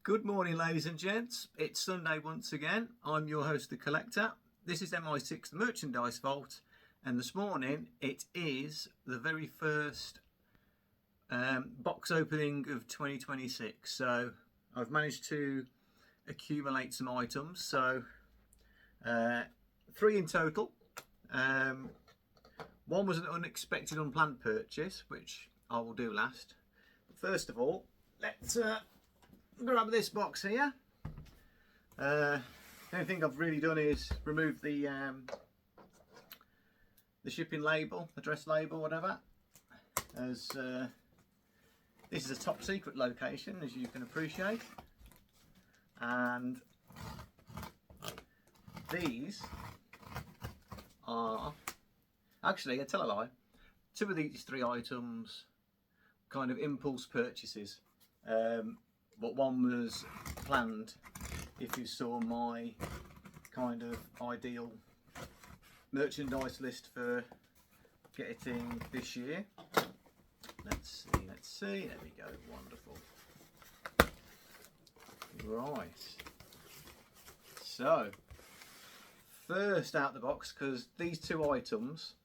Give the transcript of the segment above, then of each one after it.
Good morning, ladies and gents. It's Sunday once again. I'm your host, The Collector. This is MI6 Merchandise Vault, and this morning it is the very first box opening of 2026. So I've managed to accumulate some items. So 3 in total. One was an unexpected, unplanned purchase, which I will do last. But first of all, let's grab this box here. The only thing I've really done is remove the shipping label, address label, whatever, as this is a top secret location, as you can appreciate, and these are actually, I tell a lie, 2 of these 3 items kind of impulse purchases. But one was planned. If you saw my kind of ideal merchandise list for getting this year. Let's see, there we go, wonderful. Right, so first out the box, because these 2 items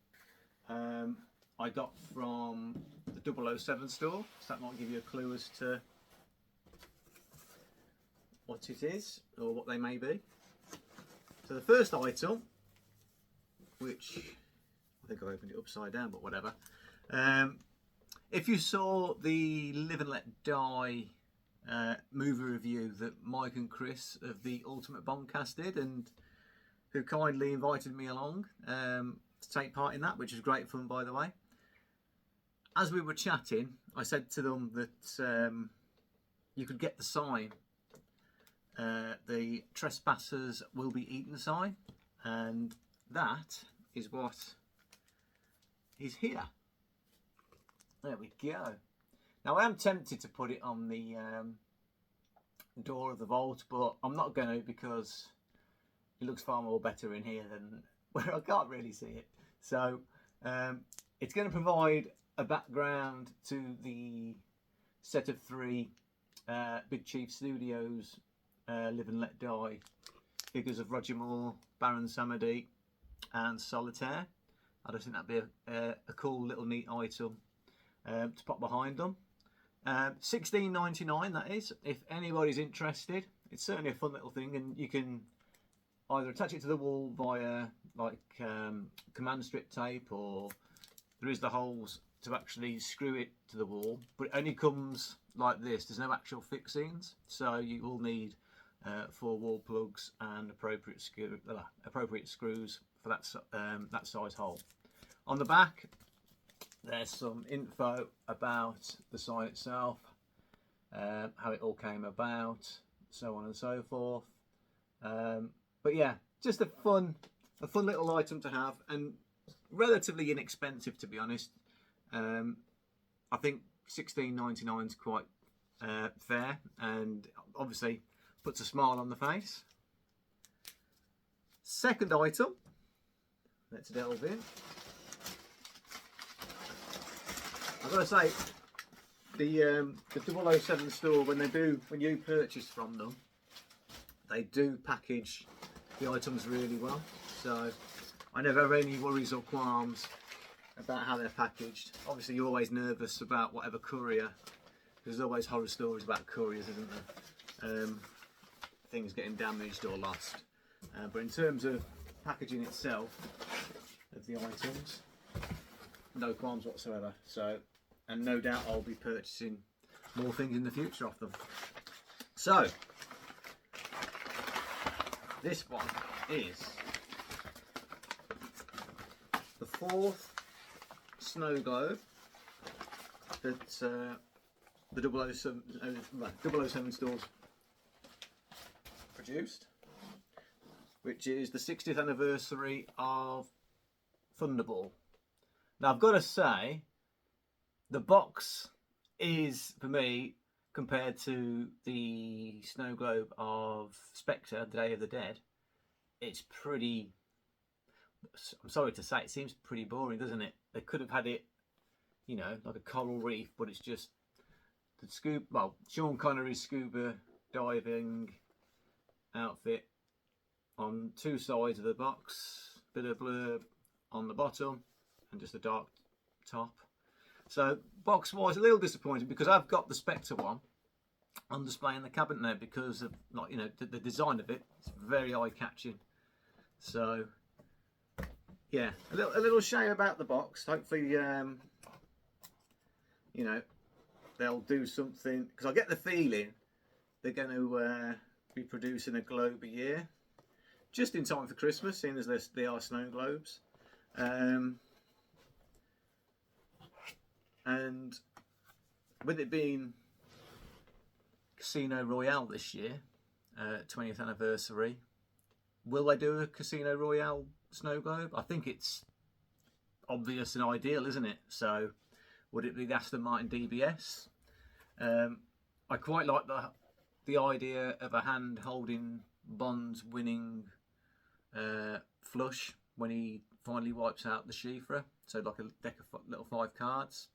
I got from the 007 store, so that might give you a clue as to what it is or what they may be. So the first item, which I think I opened it upside down, but whatever. If you saw the Live and Let Die movie review that Mike and Chris of the Ultimate Bombcast did, and who kindly invited me along to take part in that, which was great fun, by the way. As we were chatting, I said to them that you could get the sign, the Trespassers Will Be Eaten sign, and that is what is here. There we go. Now I am tempted to put it on the door of the vault, but I'm not going to, because it looks far more better in here than where I can't really see it. So it's going to provide a background to the set of 3 Big Chief Studios Live and Let Die figures of Roger Moore, Baron Samedi and Solitaire. I just think that'd be a cool little neat item to pop behind them. $16.99, that is, if anybody's interested. It's certainly a fun little thing, and you can either attach it to the wall via like command strip tape, or there is the holes to actually screw it to the wall, but it only comes like this. There's no actual fixings, so you will need 4 wall plugs and appropriate screws for that size hole. On the back, there's some info about the sign itself, how it all came about, so on and so forth. But yeah, just a fun little item to have, and relatively inexpensive, to be honest. I think $16.99 is quite fair, and obviously puts a smile on the face. Second item, let's delve in. I've got to say, the 007 store, when you purchase from them, they do package the items really well. So I never have any worries or qualms about how they're packaged. Obviously, you're always nervous about whatever courier. There's always horror stories about couriers, isn't there? Things getting damaged or lost. But in terms of packaging itself of the items, no qualms whatsoever. So, and no doubt I'll be purchasing more things in the future off them. So, this one is the 4th snow globe that the 007 stores produced, which is the 60th anniversary of Thunderball. Now I've got to say, the box is, for me, compared to the snow globe of Spectre, Day of the Dead, it's pretty, I'm sorry to say, it seems pretty boring, doesn't it? They could have had it, you know, like a coral reef, but it's just the scuba, well, Sean Connery's scuba diving outfit on 2 sides of the box, bit of blurb on the bottom and just a dark top. So box wise, a little disappointing because I've got the Spectre one on display in the cabinet now because of, like, you know, the design of it. It's very eye catching. So yeah, a little shame about the box. Hopefully you know, they'll do something, because I get the feeling they're going to be producing a globe a year just in time for Christmas, seeing as they are snow globes. And with it being Casino Royale this year, 20th anniversary, will they do a Casino Royale snow globe? I think it's obvious and ideal, isn't it? So would it be the Aston Martin DBS? I quite like the idea of a hand holding Bond's winning flush when he finally wipes out the Shifra. So like a deck of little 5 cards.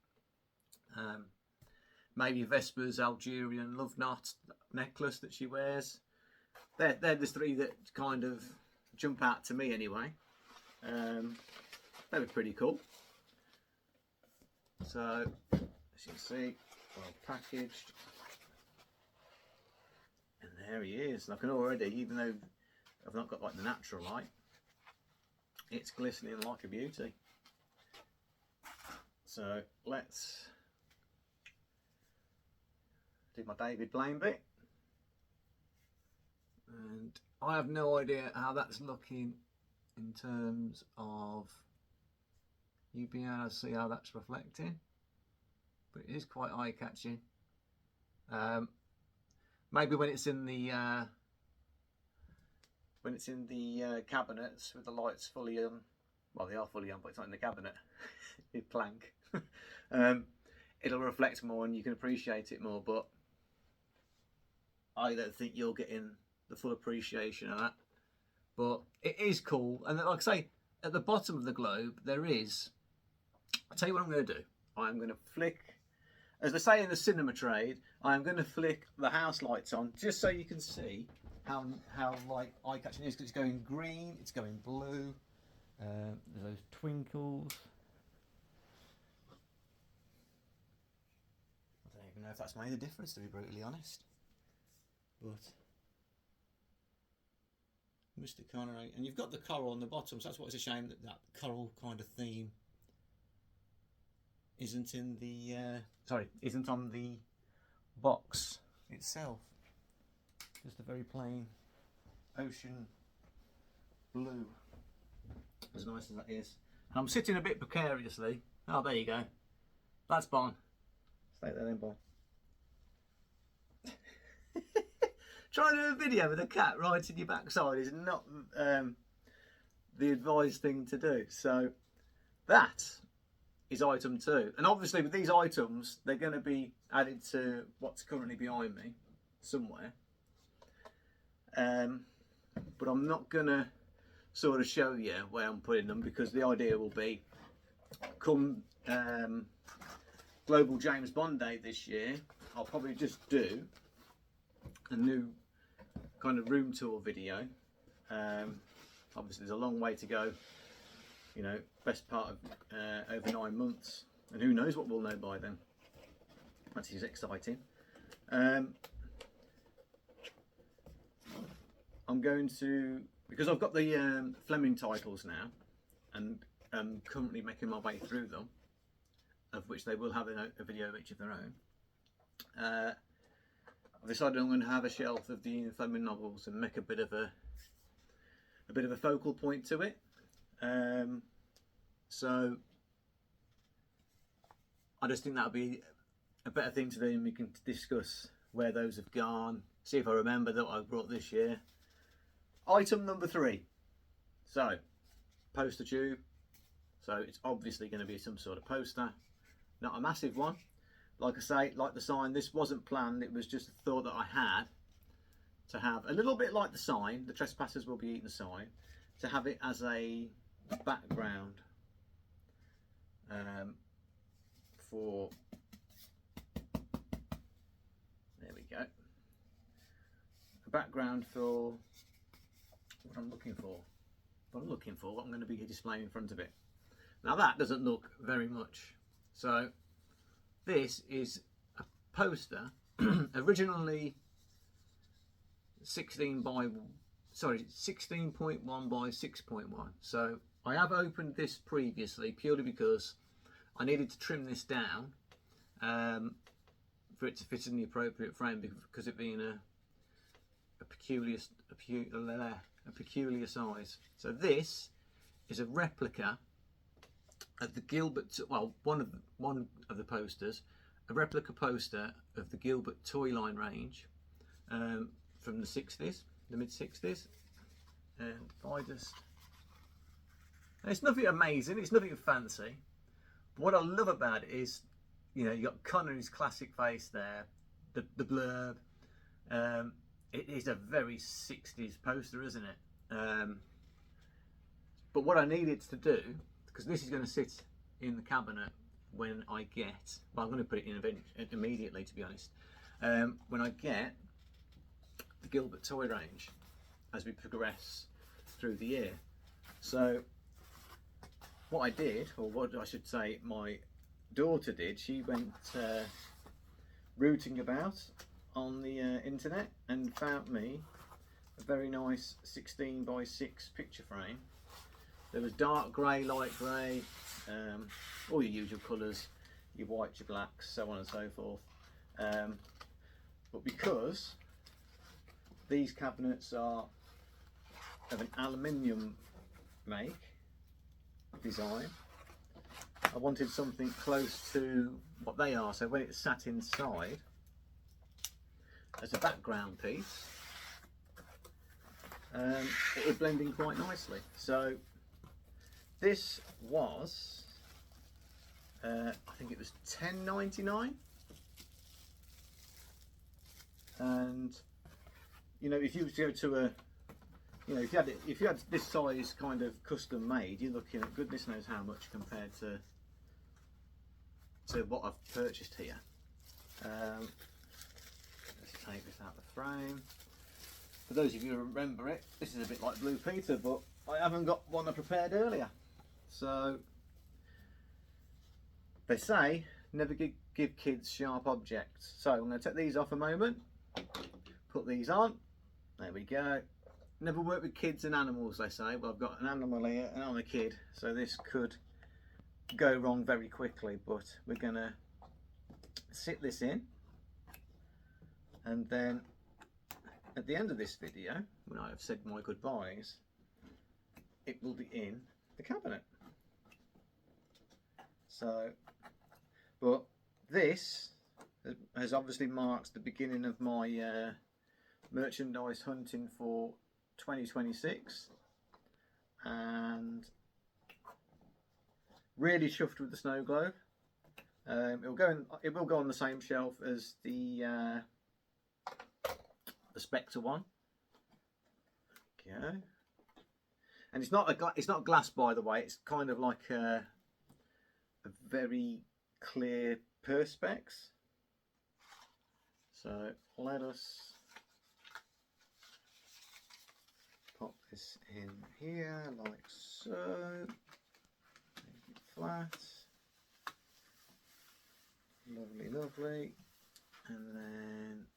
Maybe Vesper's Algerian love knot necklace that she wears. They're the 3 that kind of jump out to me anyway. They were pretty cool. So as you can see, well packaged. And there he is. I can already, even though I've not got like the natural light, it's glistening like a beauty. So let's do my David Blaine bit. And I have no idea how that's looking in terms of you being able to see how that's reflecting, but it is quite eye catching. Maybe when it's in the cabinets with the lights fully on, well they are fully on, but it's not in the cabinet. It's plank. It'll reflect more and you can appreciate it more, but I don't think you're getting the full appreciation of that. But it is cool, and like I say, at the bottom of the globe there is, I'll tell you what I'm going to do. I'm going to flick, as they say in the cinema trade, I'm going to flick the house lights on just so you can see how like eye catching it is, because it's going green, it's going blue, there's those twinkles. I don't even know if that's made a difference, to be brutally honest, but Mr. Connery, and you've got the coral on the bottom, so that's what it's a shame that that coral kind of theme isn't in the isn't on the box itself. Just a very plain ocean blue, as nice as that is. And I'm sitting a bit precariously. Oh, there you go. That's Bon. Stay there then, Bon. Trying to do a video with a cat right in your backside is not the advised thing to do. So that is item 2. And obviously with these items, they're going to be added to what's currently behind me somewhere. But I'm not going to sort of show you where I'm putting them, because the idea will be, come Global James Bond Day this year, I'll probably just do a new kind of room tour video. Obviously there's a long way to go, you know, best part of over 9 months, and who knows what we'll know by then. That is exciting. I'm going to, because I've got the Fleming titles now, and I'm currently making my way through them, of which they will have a video of each of their own. I've decided I'm going to have a shelf of the Ian Fleming novels and make a bit of a focal point to it. So I just think that'll be a better thing to do, and we can discuss where those have gone, see if I remember that I brought this year. Item number 3. So, poster tube. So it's obviously going to be some sort of poster, not a massive one. Like I say, like the sign, this wasn't planned, it was just a thought that I had to have, a little bit like the sign, the trespassers will be eating the sign, to have it as a background for, there we go, background for what I'm looking for. What I'm going to be displaying in front of it. Now that doesn't look very much. So this is a poster, originally 16.1 by 6.1. So I have opened this previously purely because I needed to trim this down for it to fit in the appropriate frame, because it being a peculiar size. So this is a replica of the Gilbert, well, one of the posters, a replica poster of the Gilbert toy line range from the 60s, the mid 60s. And if I just, it's nothing amazing, it's nothing fancy. But what I love about it is, you know, you got Connery's classic face there, the blurb. It is a very 60s poster, isn't it? But what I needed to do, because this is going to sit in the cabinet when I get, well, I'm going to put it in immediately, to be honest, when I get the Gilbert toy range as we progress through the year. So what I did, or what I should say my daughter did, she went rooting about on the internet and found me a very nice 16 by 6 picture frame. There was dark grey, light grey, all your usual colours, your whites, your blacks, so on and so forth. But because these cabinets are of an aluminium make design, I wanted something close to what they are, so when it's sat inside as a background piece, it would blend in quite nicely. So this was, I think it was $10.99, and you know, if you go to a, you know, if you had this size kind of custom made, you're looking at goodness knows how much compared to what I've purchased here. Let's take this out of the frame. For those of you who remember it, this is a bit like Blue Peter, but I haven't got one I prepared earlier. So they say never give kids sharp objects. So I'm going to take these off a moment, put these on. There we go. Never work with kids and animals, they say. Well, I've got an animal here and I'm a kid, so this could go wrong very quickly, but we're going to sit this in, and then at the end of this video, when I have said my goodbyes, it will be in the cabinet. So, but this has obviously marked the beginning of my merchandise hunting for 2026, and really chuffed with the snow globe. It will go on the same shelf as the Spectre one. Okay, and it's not glass, by the way. It's kind of like a very clear perspex. So let us pop this in here like so. Make it flat. Lovely, lovely. And then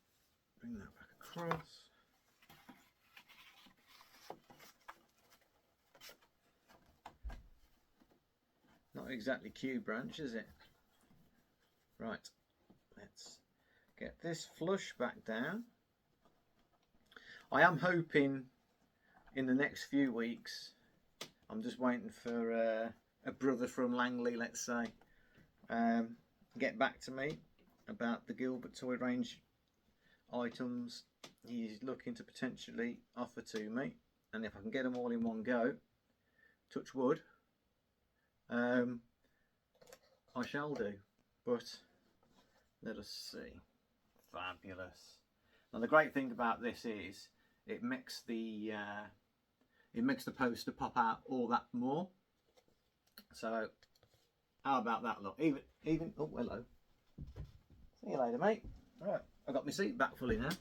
bring that back across. Not exactly Q branch, is it? Right, let's get this flush back down. I am hoping in the next few weeks, I'm just waiting for a brother from Langley, let's say, get back to me about the Gilbert toy range items he's looking to potentially offer to me, and if I can get them all in one go, touch wood, I shall do. But let us see. Fabulous. Now the great thing about this is it makes the poster pop out all that more. So how about that look? Even oh, hello. See you later, mate. Right, I've got my seat back fully now.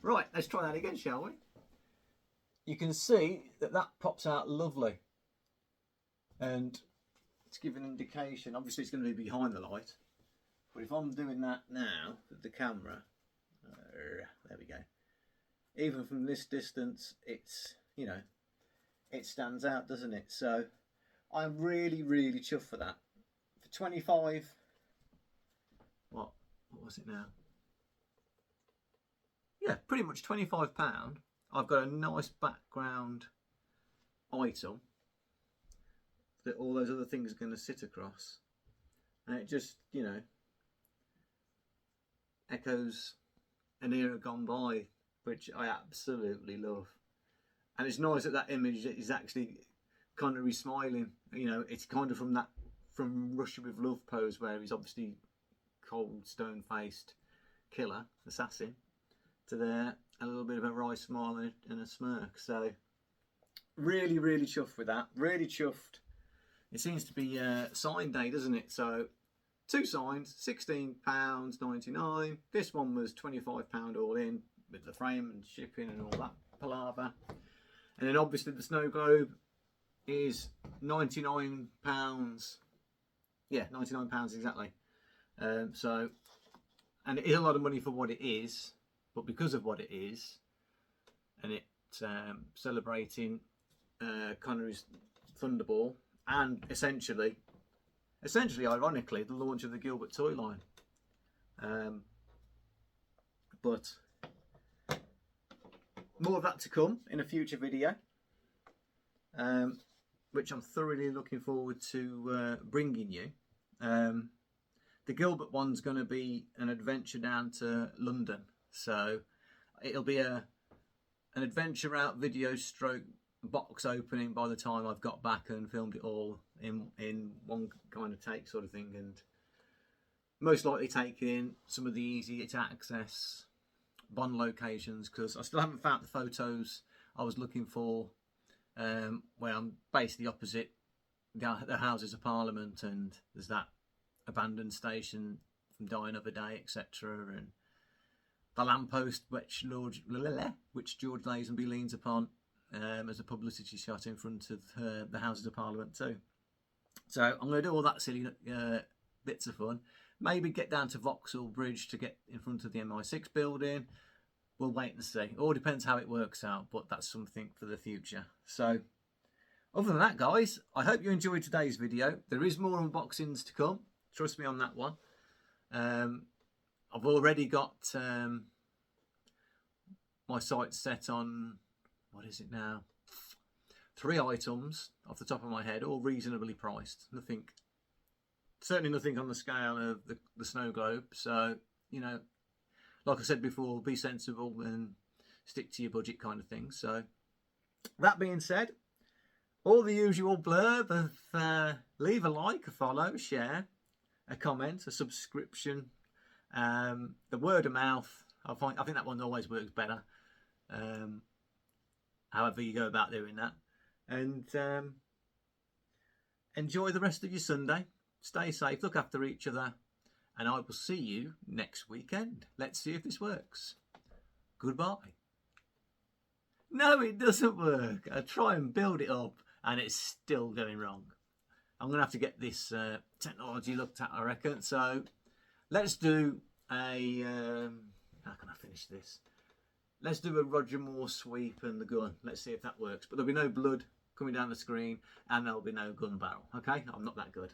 Right, let's try that again, shall we? You can see that that pops out lovely. And to give an indication, obviously it's going to be behind the light. But if I'm doing that now with the camera, there we go. Even from this distance, it's, you know, it stands out, doesn't it? So I'm really, really chuffed for that. For 25, what was it now? Yeah, pretty much £25. I've got a nice background item that all those other things are going to sit across. And it just, you know, echoes an era gone by, which I absolutely love. And it's nice that that image is actually Connery smiling. You know, it's kind of from that, from Russia with Love pose, where he's obviously cold, stone-faced killer, assassin, to there, a little bit of a wry smile and a smirk. So really, really chuffed with that. Really chuffed. It seems to be sign day, doesn't it? So 2 signs, £16.99. This one was £25 all in, with the frame and shipping and all that palaver. And then obviously the snow globe is £99. Yeah, £99 exactly. So, and it is a lot of money for what it is, but because of what it is, and it's celebrating Connery's Thunderball, and essentially, ironically, the launch of the Gilbert toy line. But more of that to come in a future video, which I'm thoroughly looking forward to bringing you. The Gilbert one's going to be an adventure down to London, so it'll be an adventure out video stroke box opening by the time I've got back and filmed it all in one kind of take, sort of thing, and most likely taking in some of the easy to access Bond locations, because I still haven't found the photos I was looking for, where I'm basically opposite the Houses of Parliament, and there's that abandoned station from Die Another Day, etc., and the lamppost which George Lazenby leans upon as a publicity shot in front of the Houses of Parliament too. So I'm going to do all that silly bits of fun. Maybe get down to Vauxhall Bridge to get in front of the MI6 building. We'll wait and see. All depends how it works out, but that's something for the future. So other than that, guys, I hope you enjoyed today's video. There is more unboxings to come. Trust me on that one. I've already got my sights set on, what is it now? 3 items off the top of my head, all reasonably priced. Nothing, certainly nothing on the scale of the snow globe. So, you know, like I said before, be sensible and stick to your budget kind of thing. So that being said, all the usual blurb of leave a like, a follow, share, a comment, a subscription, the word of mouth. I think that one always works better. However you go about doing that, and enjoy the rest of your Sunday. Stay safe, look after each other, and I will see you next weekend. Let's see if this works. Goodbye. No, it doesn't work. I try and build it up and it's still going wrong. I'm going to have to get this technology looked at, I reckon. So let's do a, how can I finish this? Let's do a Roger Moore sweep and the gun. Let's see if that works. But there'll be no blood coming down the screen and there'll be no gun barrel. Okay, I'm not that good.